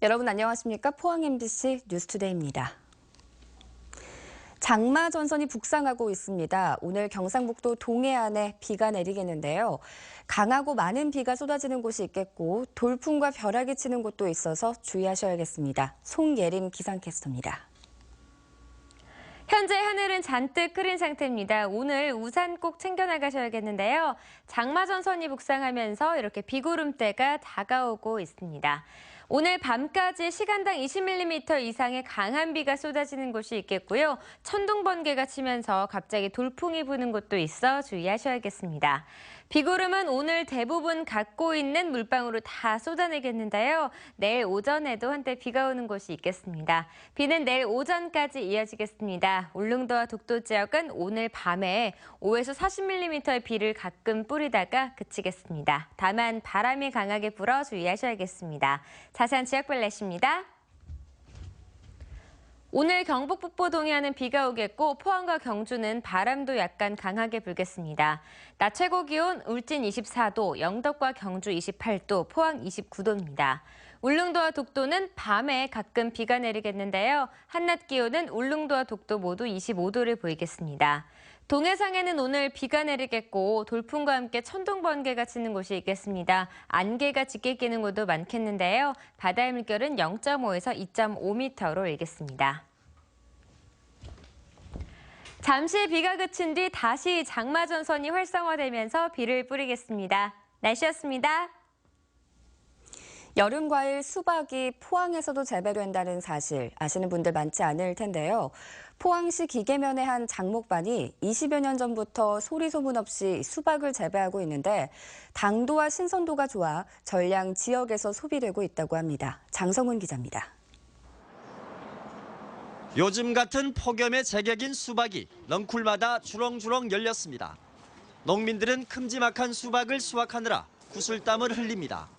여러분 안녕하십니까? 포항 MBC 뉴스투데이입니다. 장마 전선이 북상하고 있습니다. 오늘 경상북도 동해안에 비가 내리겠는데요. 강하고 많은 비가 쏟아지는 곳이 있겠고 돌풍과 벼락이 치는 곳도 있어서 주의하셔야겠습니다. 송예림 기상캐스터입니다. 현재 하늘은 잔뜩 흐린 상태입니다. 오늘 우산 꼭 챙겨 나가셔야겠는데요. 장마 전선이 북상하면서 이렇게 비구름대가 다가오고 있습니다. 오늘 밤까지 시간당 20mm 이상의 강한 비가 쏟아지는 곳이 있겠고요. 천둥 번개가 치면서 갑자기 돌풍이 부는 곳도 있어 주의하셔야겠습니다. 비구름은 오늘 대부분 갖고 있는 물방울을 다 쏟아내겠는데요. 내일 오전에도 한때 비가 오는 곳이 있겠습니다. 비는 내일 오전까지 이어지겠습니다. 울릉도와 독도 지역은 오늘 밤에 5에서 40mm의 비를 가끔 뿌리다가 그치겠습니다. 다만 바람이 강하게 불어 주의하셔야겠습니다. 자세한 지역별 날씨입니다. 오늘 경북 북부 동해안은 비가 오겠고 포항과 경주는 바람도 약간 강하게 불겠습니다. 낮 최고 기온 울진 24도, 영덕과 경주 28도, 포항 29도입니다. 울릉도와 독도는 밤에 가끔 비가 내리겠는데요. 한낮 기온은 울릉도와 독도 모두 25도를 보이겠습니다. 동해상에는 오늘 비가 내리겠고 돌풍과 함께 천둥 번개가 치는 곳이 있겠습니다. 안개가 짙게 끼는 곳도 많겠는데요. 바다의 물결은 0.5에서 2.5m로 일겠습니다. 잠시 비가 그친 뒤 다시 장마 전선이 활성화되면서 비를 뿌리겠습니다. 날씨였습니다. 여름 과일 수박이 포항에서도 재배된다는 사실 아시는 분들 많지 않을 텐데요. 포항시 기계면의 한 장목반이 20여 년 전부터 소리 소문 없이 수박을 재배하고 있는데 당도와 신선도가 좋아 전량 지역에서 소비되고 있다고 합니다. 장성훈 기자입니다. 요즘 같은 폭염의 제격인 수박이 넝쿨마다 주렁주렁 열렸습니다. 농민들은 큼지막한 수박을 수확하느라 구슬땀을 흘립니다.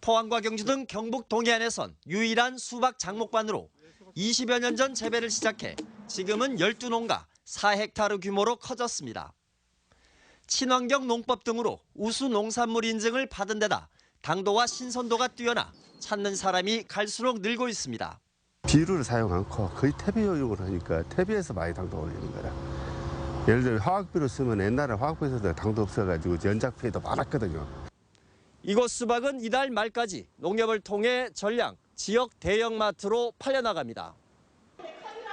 포항과 경주 등 경북 동해안에선 유일한 수박 장목반으로 20여 년 전 재배를 시작해 지금은 12농가 4헥타르 규모로 커졌습니다. 친환경 농법 등으로 우수 농산물 인증을 받은 데다 당도와 신선도가 뛰어나 찾는 사람이 갈수록 늘고 있습니다. 비료를 사용 않고 거의 퇴비용으로 하니까 퇴비에서 많이 당도 올리는 거라. 예를 들어 화학비료 쓰면 옛날에 화학비료에서 당도 없어가지고 연작 피해도 많았거든요. 이곳 수박은 이달 말까지 농협을 통해 전량 지역 대형마트로 팔려나갑니다.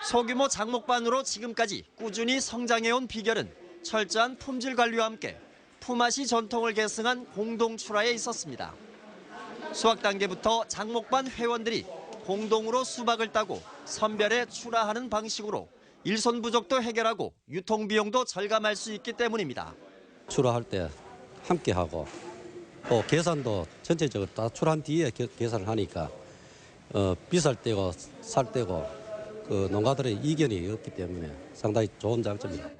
소규모 장목반으로 지금까지 꾸준히 성장해온 비결은 철저한 품질 관리와 함께 품앗이 전통을 계승한 공동 출하에 있었습니다. 수확 단계부터 장목반 회원들이 공동으로 수박을 따고 선별해 출하하는 방식으로 일손 부족도 해결하고 유통비용도 절감할 수 있기 때문입니다. 출하할 때 함께 하고 또 계산도 전체적으로 다 출한 뒤에 계산을 하니까 비쌀 때고 살 때고 그 농가들의 이견이 없기 때문에 상당히 좋은 장점입니다.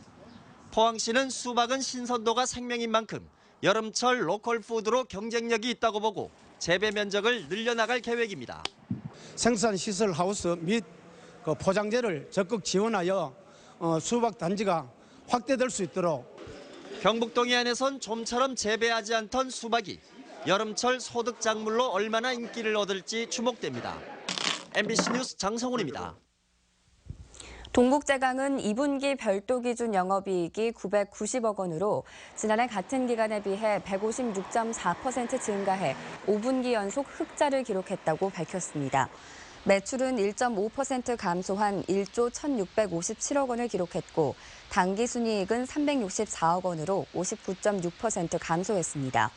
포항시는 수박은 신선도가 생명인 만큼 여름철 로컬 푸드로 경쟁력이 있다고 보고 재배 면적을 늘려나갈 계획입니다. 생산시설 하우스 및 포장재를 적극 지원하여 수박 단지가 확대될 수 있도록 경북 동해안에선 좀처럼 재배하지 않던 수박이 여름철 소득 작물로 얼마나 인기를 얻을지 주목됩니다. MBC 뉴스 장성훈입니다. 동국제강은 2분기 별도 기준 영업이익이 990억 원으로 지난해 같은 기간에 비해 156.4% 증가해 5분기 연속 흑자를 기록했다고 밝혔습니다. 매출은 1.5% 감소한 1조 1,657억 원을 기록했고 당기순이익은 364억 원으로 59.6% 감소했습니다.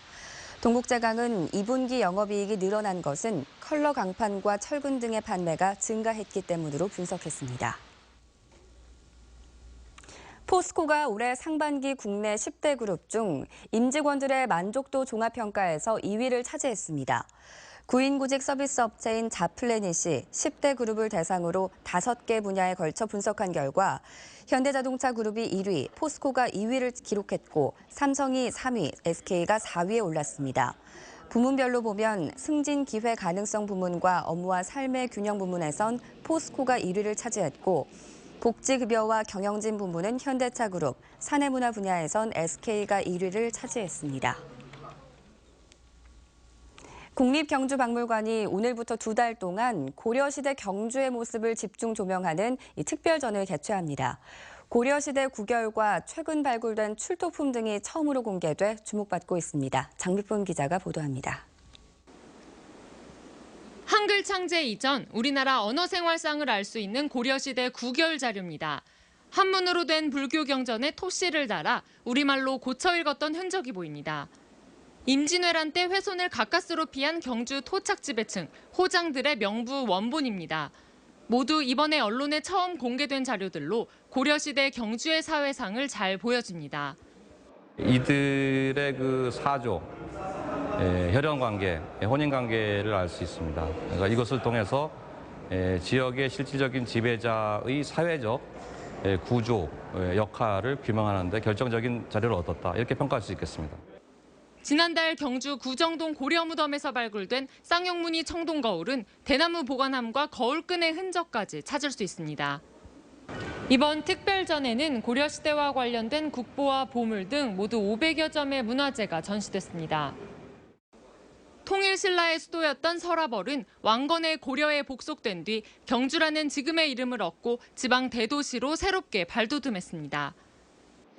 동국제강은 2분기 영업이익이 늘어난 것은 컬러 강판과 철근 등의 판매가 증가했기 때문으로 분석했습니다. 포스코가 올해 상반기 국내 10대 그룹 중 임직원들의 만족도 종합평가에서 2위를 차지했습니다. 구인구직 서비스 업체인 자플래닛이 10대 그룹을 대상으로 5개 분야에 걸쳐 분석한 결과 현대자동차 그룹이 1위, 포스코가 2위를 기록했고 삼성이 3위, SK가 4위에 올랐습니다. 부문별로 보면 승진 기회 가능성 부문과 업무와 삶의 균형 부문에선 포스코가 1위를 차지했고 복지급여와 경영진 부문은 현대차 그룹, 사내문화 분야에선 SK가 1위를 차지했습니다. 국립경주박물관이 오늘부터 2달 동안 고려시대 경주의 모습을 집중 조명하는 이 특별전을 개최합니다. 고려시대 구결과 최근 발굴된 출토품 등이 처음으로 공개돼 주목받고 있습니다. 장미쁨 기자가 보도합니다. 한글 창제 이전 우리나라 언어생활상을 알 수 있는 고려시대 구결 자료입니다. 한문으로 된 불교 경전에 토씨를 달아 우리말로 고쳐 읽었던 흔적이 보입니다. 임진왜란 때 훼손을 가까스로 피한 경주 토착지배층, 호장들의 명부 원본입니다. 모두 이번에 언론에 처음 공개된 자료들로 고려시대 경주의 사회상을 잘 보여줍니다. 이들의 그 사조, 혈연관계, 혼인관계를 알 수 있습니다. 그러니까 이것을 통해서 지역의 실질적인 지배자의 사회적 구조, 역할을 규명하는 데 결정적인 자료를 얻었다. 이렇게 평가할 수 있겠습니다. 지난달 경주 구정동 고려무덤에서 발굴된 쌍용무늬 청동거울은 대나무 보관함과 거울끈의 흔적까지 찾을 수 있습니다. 이번 특별전에는 고려시대와 관련된 국보와 보물 등 모두 500여 점의 문화재가 전시됐습니다. 통일신라의 수도였던 설화벌은 왕건의 고려에 복속된 뒤 경주라는 지금의 이름을 얻고 지방 대도시로 새롭게 발돋움했습니다.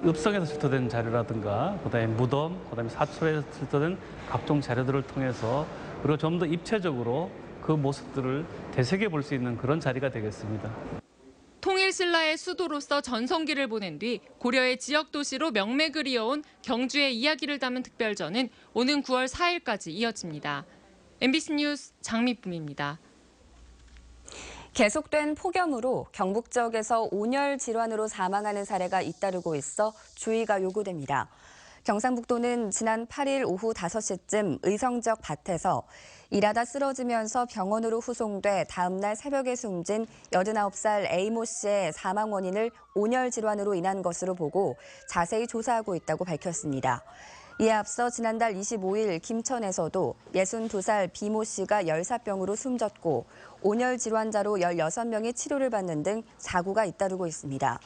읍성에서 출토된 자료라든가 그다음에 무덤, 그다음에 사출에서 출토된 각종 자료들을 통해서 그리고 좀 더 입체적으로 그 모습들을 되새겨 볼 수 있는 그런 자리가 되겠습니다. 통일신라의 수도로서 전성기를 보낸 뒤 고려의 지역 도시로 명맥을 이어온 경주의 이야기를 담은 특별전은 오는 9월 4일까지 이어집니다. MBC 뉴스 장미쁨입니다. 계속된 폭염으로 경북 지역에서 온열 질환으로 사망하는 사례가 잇따르고 있어 주의가 요구됩니다. 경상북도는 지난 8일 오후 5시쯤 의성 지역 밭에서 일하다 쓰러지면서 병원으로 후송돼 다음 날 새벽에 숨진 89살 A모 씨의 사망 원인을 온열 질환으로 인한 것으로 보고 자세히 조사하고 있다고 밝혔습니다. 이에 앞서 지난달 25일 김천에서도 62살 B모 씨가 열사병으로 숨졌고 온열 질환자로 16명이 치료를 받는 등 사고가 잇따르고 있습니다.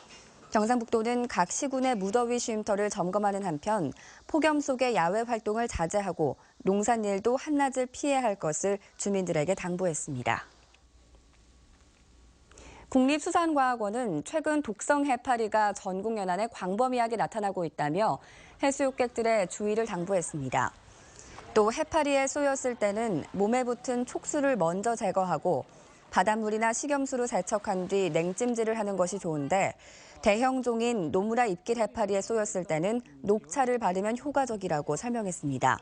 경상북도는 각 시군의 무더위 쉼터를 점검하는 한편 폭염 속의 야외 활동을 자제하고 농산일도 한낮을 피해야 할 것을 주민들에게 당부했습니다. 국립수산과학원은 최근 독성 해파리가 전국 연안에 광범위하게 나타나고 있다며 해수욕객들의 주의를 당부했습니다. 또 해파리에 쏘였을 때는 몸에 붙은 촉수를 먼저 제거하고 바닷물이나 식염수로 세척한 뒤 냉찜질을 하는 것이 좋은데 대형 종인 노무라 입길 해파리에 쏘였을 때는 녹차를 바르면 효과적이라고 설명했습니다.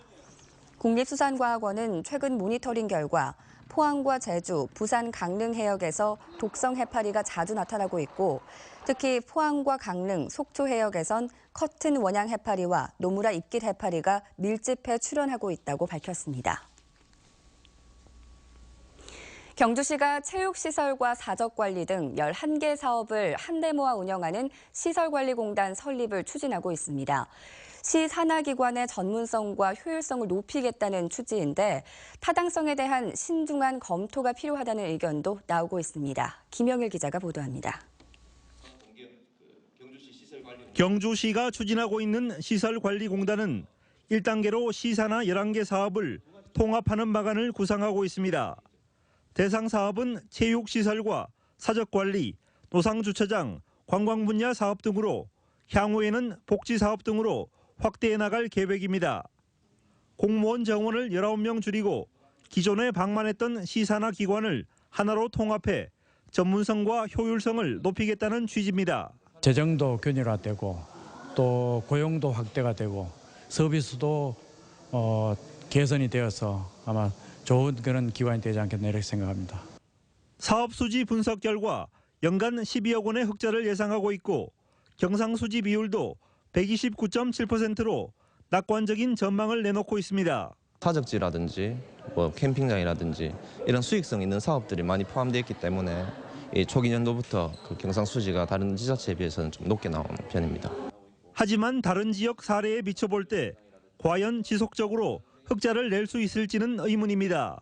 국립수산과학원은 최근 모니터링 결과 포항과 제주, 부산, 강릉 해역에서 독성 해파리가 자주 나타나고 있고 특히 포항과 강릉, 속초 해역에선 커튼 원양 해파리와 노무라 입길 해파리가 밀집해 출현하고 있다고 밝혔습니다. 경주시가 체육시설과 사적관리 등 11개 사업을 한데 모아 운영하는 시설관리공단 설립을 추진하고 있습니다. 시 산하기관의 전문성과 효율성을 높이겠다는 취지인데 타당성에 대한 신중한 검토가 필요하다는 의견도 나오고 있습니다. 김영일 기자가 보도합니다. 경주시가 추진하고 있는 시설관리공단은 1단계로 시산하 11개 사업을 통합하는 방안을 구상하고 있습니다. 대상 사업은 체육시설과 사적관리, 노상주차장, 관광분야 사업 등으로 향후에는 복지사업 등으로 확대해 나갈 계획입니다. 공무원 정원을 19명 줄이고 기존에 방만했던 시산하 기관을 하나로 통합해 전문성과 효율성을 높이겠다는 취지입니다. 재정도 균일화되고 또 고용도 확대가 되고 서비스도 개선이 되어서 아마 좋은 그런 기관이 되지 않겠나 이렇게 생각합니다. 사업 수지 분석 결과 연간 12억 원의 흑자를 예상하고 있고 경상수지 비율도 129.7%로 낙관적인 전망을 내놓고 있습니다. 사적지라든지 캠핑장이라든지 이런 수익성 있는 사업들이 많이 포함되어 있기 때문에 이 초기 연도부터 그 경상수지가 다른 지자체에 비해서는 좀 높게 나오는 편입니다. 하지만 다른 지역 사례에 비춰볼 때 과연 지속적으로 흑자를 낼 수 있을지는 의문입니다.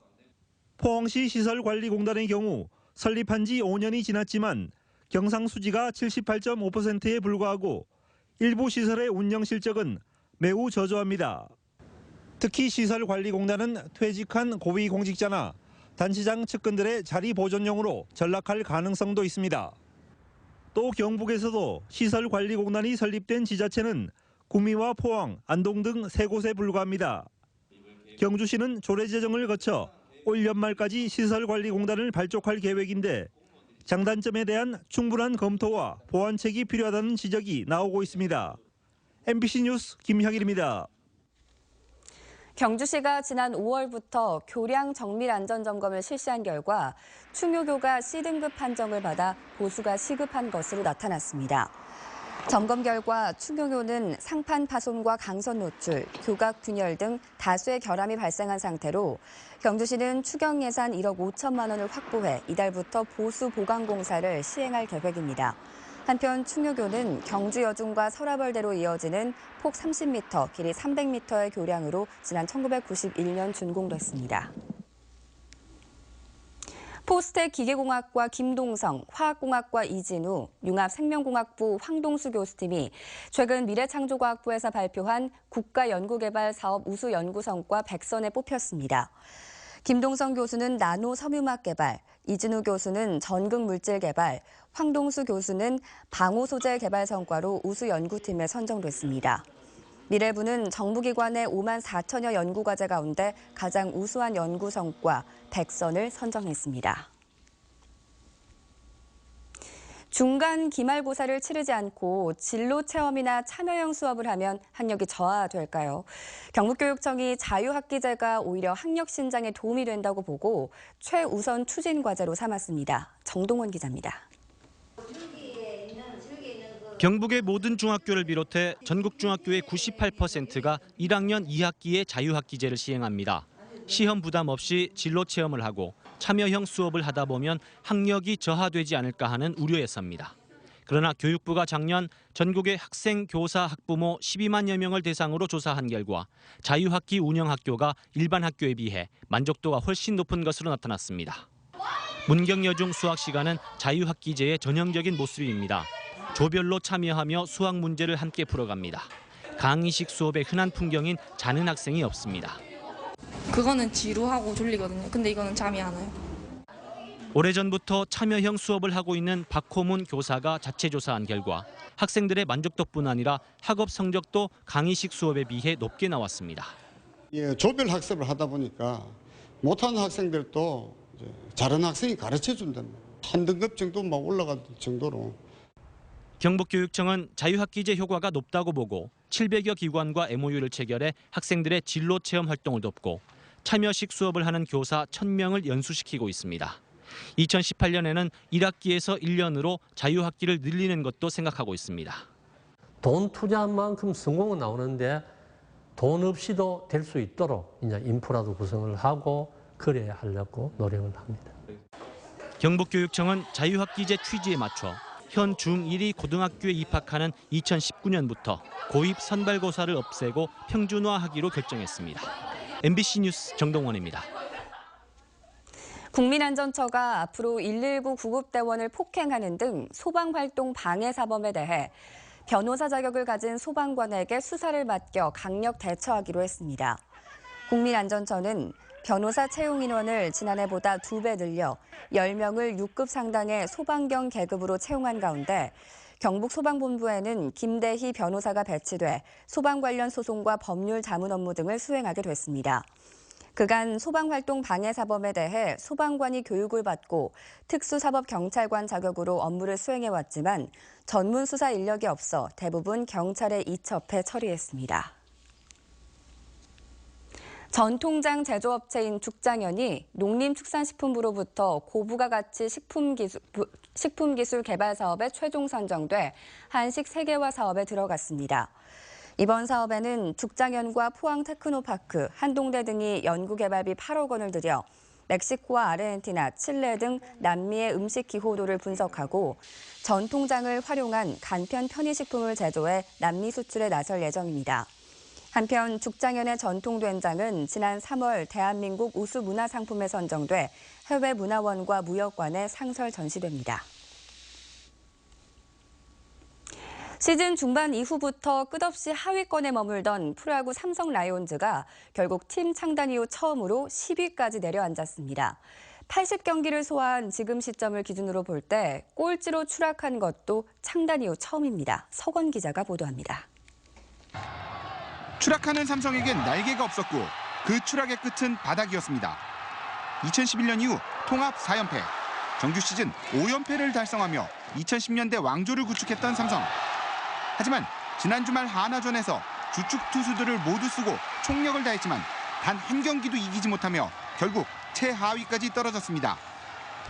포항시 시설관리공단의 경우 설립한 지 5년이 지났지만 경상수지가 78.5%에 불과하고 일부 시설의 운영 실적은 매우 저조합니다. 특히 시설관리공단은 퇴직한 고위공직자나 단체장 측근들의 자리 보존용으로 전락할 가능성도 있습니다. 또 경북에서도 시설관리공단이 설립된 지자체는 구미와 포항, 안동 등 3곳에 불과합니다. 경주시는 조례 제정을 거쳐 올 연말까지 시설관리공단을 발족할 계획인데 장단점에 대한 충분한 검토와 보완책이 필요하다는 지적이 나오고 있습니다. MBC 뉴스 김형일입니다. 경주시가 지난 5월부터 교량 정밀 안전 점검을 실시한 결과 충효교가 C등급 판정을 받아 보수가 시급한 것으로 나타났습니다. 점검 결과 충효교는 상판 파손과 강선 노출, 교각 균열 등 다수의 결함이 발생한 상태로 경주시는 추경 예산 1억 5천만 원을 확보해 이달부터 보수 보강 공사를 시행할 계획입니다. 한편 충효교는 경주 여중과 서라벌대로 이어지는 폭 30m, 길이 300m의 교량으로 지난 1991년 준공됐습니다. 포스텍 기계공학과 김동성, 화학공학과 이진우, 융합생명공학부 황동수 교수팀이 최근 미래창조과학부에서 발표한 국가연구개발사업 우수 연구성과 100선에 뽑혔습니다. 김동성 교수는 나노 섬유막 개발, 이진우 교수는 전극 물질 개발, 황동수 교수는 방호 소재 개발 성과로 우수 연구팀에 선정됐습니다. 미래부는 정부기관의 5만 4천여 연구과제 가운데 가장 우수한 연구 성과 100선을 선정했습니다. 중간 기말고사를 치르지 않고 진로 체험이나 참여형 수업을 하면 학력이 저하될까요? 경북교육청이 자유학기제가 오히려 학력 신장에 도움이 된다고 보고 최우선 추진 과제로 삼았습니다. 정동원 기자입니다. 경북의 모든 중학교를 비롯해 전국 중학교의 98%가 1학년 2학기에 자유학기제를 시행합니다. 시험 부담 없이 진로 체험을 하고 참여형 수업을 하다 보면 학력이 저하되지 않을까 하는 우려에서입니다. 그러나 교육부가 작년 전국의 학생, 교사, 학부모 12만여 명을 대상으로 조사한 결과 자유학기 운영 학교가 일반 학교에 비해 만족도가 훨씬 높은 것으로 나타났습니다. 문경여중 수학 시간은 자유학기제의 전형적인 모습입니다. 조별로 참여하며 수학 문제를 함께 풀어갑니다. 강의식 수업의 흔한 풍경인 자는 학생이 없습니다. 그거는 지루하고 졸리거든요. 근데 이거는 잠이 안 와요. 오래전부터 참여형 수업을 하고 있는 박호문 교사가 자체 조사한 결과 학생들의 만족도뿐 아니라 학업 성적도 강의식 수업에 비해 높게 나왔습니다. 조별 학습을 하다 보니까 못하는 학생들도 잘하는 학생이 가르쳐준다는 한 등급 정도만 올라갈 정도로. 경북교육청은 자유학기제 효과가 높다고 보고 700여 기관과 MOU를 체결해 학생들의 진로 체험 활동을 돕고 참여식 수업을 하는 교사 1000명을 연수시키고 있습니다. 2018년에는 1학기에서 1년으로 자유학기를 늘리는 것도 생각하고 있습니다. 돈 투자한 만큼 성공은 나오는데 돈 없이도 될 수 있도록 이제 인프라도 구성을 하고 그래야 하려고 노력을 합니다. 경북교육청은 자유학기제 취지에 맞춰 현 중1이 고등학교에 입학하는 2019년부터 고입 선발고사를 없애고 평준화하기로 결정했습니다. MBC 뉴스 정동원입니다. 국민안전처가 앞으로 119 구급대원을 폭행하는 등 소방활동 방해사범에 대해 변호사 자격을 가진 소방관에게 수사를 맡겨 강력 대처하기로 했습니다. 국민안전처는 변호사 채용 인원을 지난해보다 2배 늘려 10명을 6급 상당의 소방경 계급으로 채용한 가운데 경북소방본부에는 김대희 변호사가 배치돼 소방 관련 소송과 법률 자문 업무 등을 수행하게 됐습니다. 그간 소방활동 방해사범에 대해 소방관이 교육을 받고 특수사법경찰관 자격으로 업무를 수행해왔지만 전문 수사 인력이 없어 대부분 경찰에 이첩해 처리했습니다. 전통장 제조업체인 죽장현이 농림축산식품부로부터 고부가 가치 식품기술 개발 사업에 최종 선정돼 한식 세계화 사업에 들어갔습니다. 이번 사업에는 죽장현과 포항테크노파크, 한동대 등이 연구개발비 8억 원을 들여 멕시코와 아르헨티나, 칠레 등 남미의 음식 기호도를 분석하고 전통장을 활용한 간편 편의식품을 제조해 남미 수출에 나설 예정입니다. 한편 죽장현의 전통된장은 지난 3월 대한민국 우수 문화상품에 선정돼 해외 문화원과 무역관에 상설 전시됩니다. 시즌 중반 이후부터 끝없이 하위권에 머물던 프로야구 삼성 라이온즈가 결국 팀 창단 이후 처음으로 10위까지 내려앉았습니다. 80경기를 소화한 지금 시점을 기준으로 볼 때 꼴찌로 추락한 것도 창단 이후 처음입니다. 서건 기자가 보도합니다. 추락하는 삼성에겐 날개가 없었고 그 추락의 끝은 바닥이었습니다. 2011년 이후 통합 4연패, 정규 시즌 5연패를 달성하며 2010년대 왕조를 구축했던 삼성. 하지만 지난 주말 하나전에서 주축 투수들을 모두 쓰고 총력을 다했지만 단 한 경기도 이기지 못하며 결국 최하위까지 떨어졌습니다.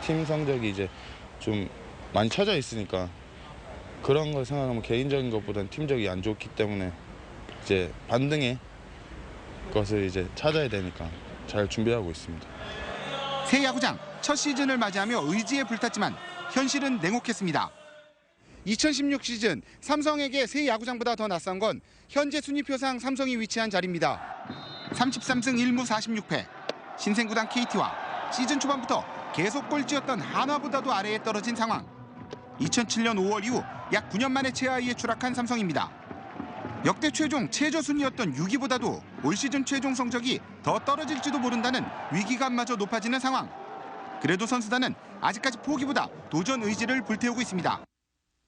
팀 성적이 이제 좀 많이 처져 있으니까 그런 걸 생각하면 개인적인 것보다는 팀적이 안 좋기 때문에 이제 반등의 것을 이제 찾아야 되니까 잘 준비하고 있습니다. 새 야구장 첫 시즌을 맞이하며 의지에 불탔지만 현실은 냉혹했습니다. 2016 시즌 삼성에게 새 야구장보다 더 낯선 건 현재 순위표상 삼성이 위치한 자리입니다. 33승 1무 46패, 신생구단 KT와 시즌 초반부터 계속 꼴찌였던 한화보다도 아래에 떨어진 상황. 2007년 5월 이후 약 9년 만에 최하위에 추락한 삼성입니다. 역대 최종 최저 순위였던 6위보다도 올 시즌 최종 성적이 더 떨어질지도 모른다는 위기감마저 높아지는 상황. 그래도 선수단은 아직까지 포기보다 도전 의지를 불태우고 있습니다.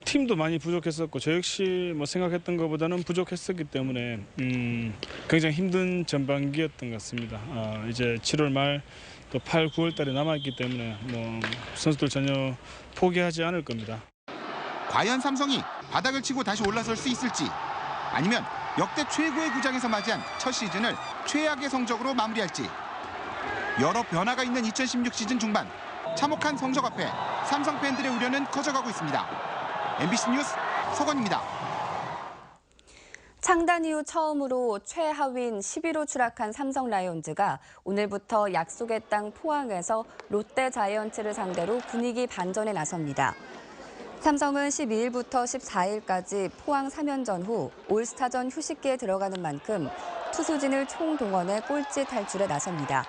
팀도 많이 부족했었고 저 역시 뭐 생각했던 것보다는 부족했었기 때문에 굉장히 힘든 전반기였던 것 같습니다. 이제 7월 말 또 8, 9월 달에 남아있기 때문에 뭐 선수들 전혀 포기하지 않을 겁니다. 과연 삼성이 바닥을 치고 다시 올라설 수 있을지, 아니면 역대 최고의 구장에서 맞이한 첫 시즌을 최악의 성적으로 마무리할지. 여러 변화가 있는 2016 시즌 중반, 참혹한 성적 앞에 삼성 팬들의 우려는 커져가고 있습니다. MBC 뉴스 서건입니다. 창단 이후 처음으로 최하위인 10위로 추락한 삼성 라이온즈가 오늘부터 약속의 땅 포항에서 롯데 자이언츠를 상대로 분위기 반전에 나섭니다. 삼성은 12일부터 14일까지 포항 3연전 후 올스타전 휴식기에 들어가는 만큼 투수진을 총동원해 꼴찌 탈출에 나섭니다.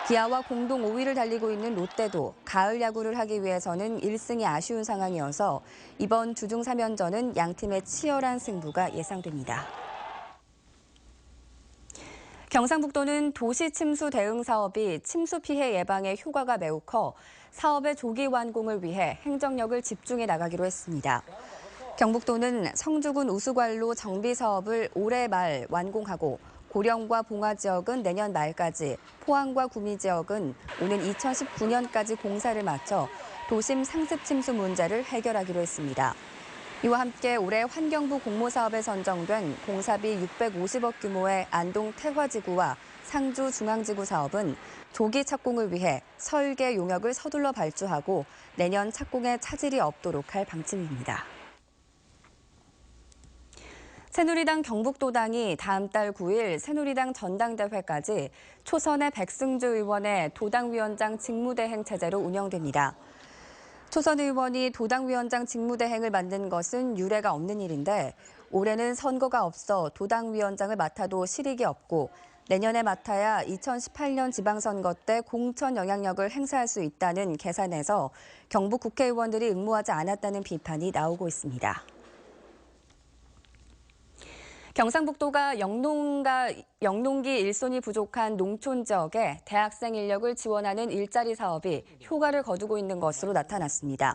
기아와 공동 5위를 달리고 있는 롯데도 가을 야구를 하기 위해서는 1승이 아쉬운 상황이어서 이번 주중 3연전은 양팀의 치열한 승부가 예상됩니다. 경상북도는 도시 침수 대응 사업이 침수 피해 예방에 효과가 매우 커 사업의 조기 완공을 위해 행정력을 집중해 나가기로 했습니다. 경북도는 성주군 우수관로 정비 사업을 올해 말 완공하고 고령과 봉화 지역은 내년 말까지, 포항과 구미 지역은 오는 2019년까지 공사를 마쳐 도심 상습 침수 문제를 해결하기로 했습니다. 이와 함께 올해 환경부 공모사업에 선정된 공사비 650억 규모의 안동 태화지구와 상주 중앙지구 사업은 조기 착공을 위해 설계 용역을 서둘러 발주하고 내년 착공에 차질이 없도록 할 방침입니다. 새누리당 경북도당이 다음 달 9일 새누리당 전당대회까지 초선의 백승주 의원의 도당위원장 직무대행 체제로 운영됩니다. 초선 의원이 도당위원장 직무대행을 맡는 것은 유례가 없는 일인데 올해는 선거가 없어 도당위원장을 맡아도 실익이 없고 내년에 맡아야 2018년 지방선거 때 공천 영향력을 행사할 수 있다는 계산에서 경북 국회의원들이 응모하지 않았다는 비판이 나오고 있습니다. 경상북도가 영농기 일손이 부족한 농촌 지역에 대학생 인력을 지원하는 일자리 사업이 효과를 거두고 있는 것으로 나타났습니다.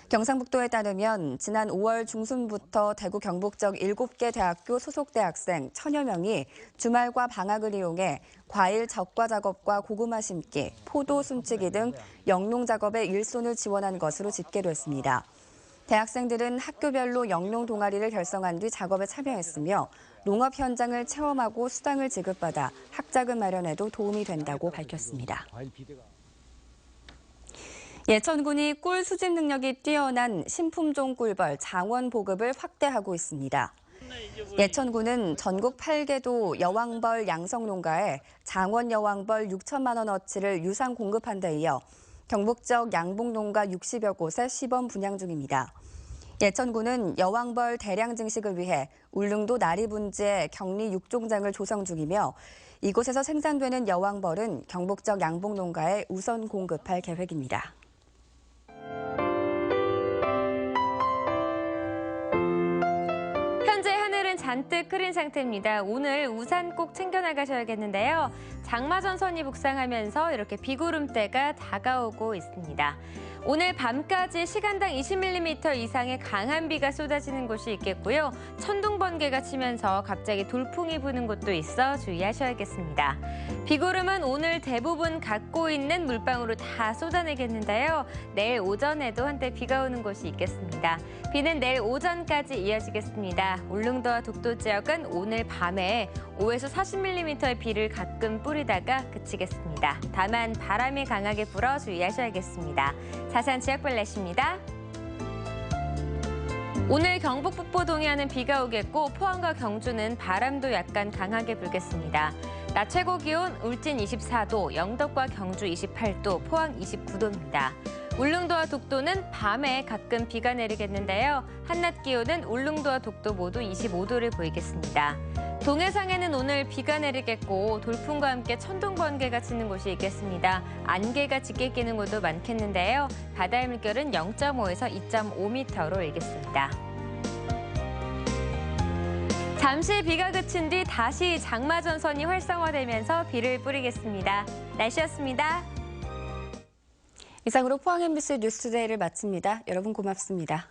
경상북도에 따르면 지난 5월 중순부터 대구 경북 적 7개 대학교 소속 대학생 1000여 명이 주말과 방학을 이용해 과일 적과 작업과 고구마 심기, 포도 숨치기 등 영농 작업에 일손을 지원한 것으로 집계됐습니다. 대학생들은 학교별로 영농 동아리를 결성한 뒤 작업에 참여했으며 농업 현장을 체험하고 수당을 지급받아 학자금 마련에도 도움이 된다고 밝혔습니다. 예천군이 꿀 수집 능력이 뛰어난 신품종 꿀벌 장원 보급을 확대하고 있습니다. 예천군은 전국 8개도 여왕벌 양성 농가에 장원 여왕벌 6천만 원어치를 유상 공급한 데 이어 경북 지역 양봉 농가 60여 곳에 시범 분양 중입니다. 예천군은 여왕벌 대량 증식을 위해 울릉도 나리분지에 격리 6종장을 조성 중이며 이곳에서 생산되는 여왕벌은 경북 지역 양봉 농가에 우선 공급할 계획입니다. 잔뜩 흐린 상태입니다. 오늘 우산 꼭 챙겨 나가셔야겠는데요. 장마전선이 북상하면서 이렇게 비구름대가 다가오고 있습니다. 오늘 밤까지 시간당 20mm 이상의 강한 비가 쏟아지는 곳이 있겠고요. 천둥 번개가 치면서 갑자기 돌풍이 부는 곳도 있어 주의하셔야겠습니다. 비구름은 오늘 대부분 갖고 있는 물방울을 다 쏟아내겠는데요. 내일 오전에도 한때 비가 오는 곳이 있겠습니다. 비는 내일 오전까지 이어지겠습니다. 울릉도와 독도 지역은 오늘 밤에 5에서 40mm의 비를 가끔 뿌리다가 그치겠습니다. 다만 바람이 강하게 불어 주의하셔야겠습니다. 자세한 지역별 날씨입니다. 오늘 경북 북부 동해안은 비가 오겠고 포항과 경주는 바람도 약간 강하게 불겠습니다. 낮 최고 기온 울진 24도, 영덕과 경주 28도, 포항 29도입니다. 울릉도와 독도는 밤에 가끔 비가 내리겠는데요. 한낮 기온은 울릉도와 독도 모두 25도를 보이겠습니다. 동해상에는 오늘 비가 내리겠고 돌풍과 함께 천둥 번개가 치는 곳이 있겠습니다. 안개가 짙게 끼는 곳도 많겠는데요. 바다의 물결은 0.5에서 2.5m로 일겠습니다. 잠시 비가 그친 뒤 다시 장마전선이 활성화되면서 비를 뿌리겠습니다. 날씨였습니다. 이상으로 포항 MBC 뉴스데이를 마칩니다. 여러분 고맙습니다.